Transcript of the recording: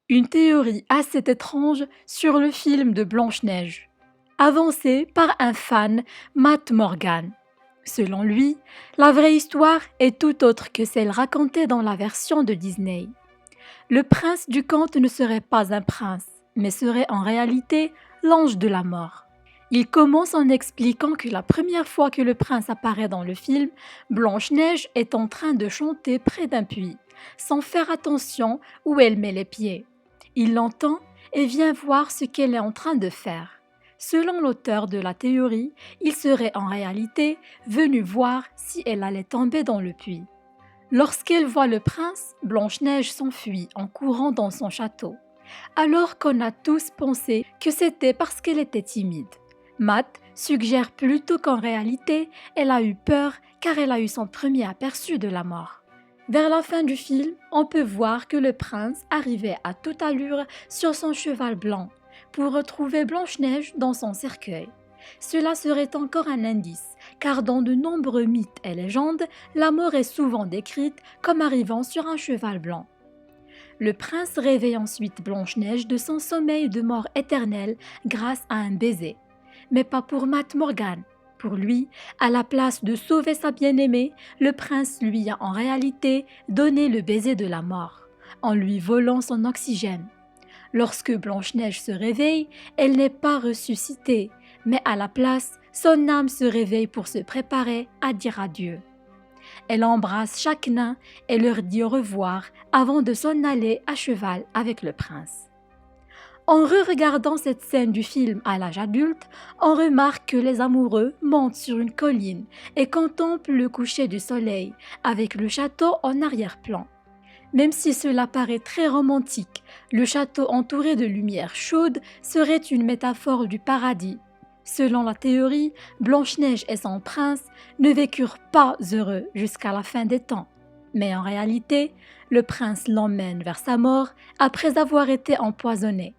Une théorie assez étrange sur le film de Blanche-Neige, avancée par un fan, Matt Morgan. Selon lui, la vraie histoire est tout autre que celle racontée dans la version de Disney. Le prince du conte ne serait pas un prince, mais serait en réalité l'ange de la mort. Il commence en expliquant que la première fois que le prince apparaît dans le film, Blanche-Neige est en train de chanter près d'un puits, sans faire attention où elle met les pieds. Il l'entend et vient voir ce qu'elle est en train de faire. Selon l'auteur de la théorie, il serait en réalité venu voir si elle allait tomber dans le puits. Lorsqu'elle voit le prince, Blanche-Neige s'enfuit en courant dans son château, alors qu'on a tous pensé que c'était parce qu'elle était timide. Matt suggère plutôt qu'en réalité, elle a eu peur car elle a eu son premier aperçu de la mort. Vers la fin du film, on peut voir que le prince arrivait à toute allure sur son cheval blanc pour retrouver Blanche-Neige dans son cercueil. Cela serait encore un indice, car dans de nombreux mythes et légendes, la mort est souvent décrite comme arrivant sur un cheval blanc. Le prince réveille ensuite Blanche-Neige de son sommeil de mort éternelle grâce à un baiser. Mais pas pour Matt Morgan. Pour lui, à la place de sauver sa bien-aimée, le prince lui a en réalité donné le baiser de la mort, en lui volant son oxygène. Lorsque Blanche-Neige se réveille, elle n'est pas ressuscitée, mais à la place, son âme se réveille pour se préparer à dire adieu. Elle embrasse chaque nain et leur dit au revoir avant de s'en aller à cheval avec le prince. En re-regardant cette scène du film à l'âge adulte, on remarque que les amoureux montent sur une colline et contemplent le coucher du soleil, avec le château en arrière-plan. Même si cela paraît très romantique, le château entouré de lumière chaude serait une métaphore du paradis. Selon la théorie, Blanche-Neige et son prince ne vécurent pas heureux jusqu'à la fin des temps. Mais en réalité, le prince l'emmène vers sa mort après avoir été empoisonné.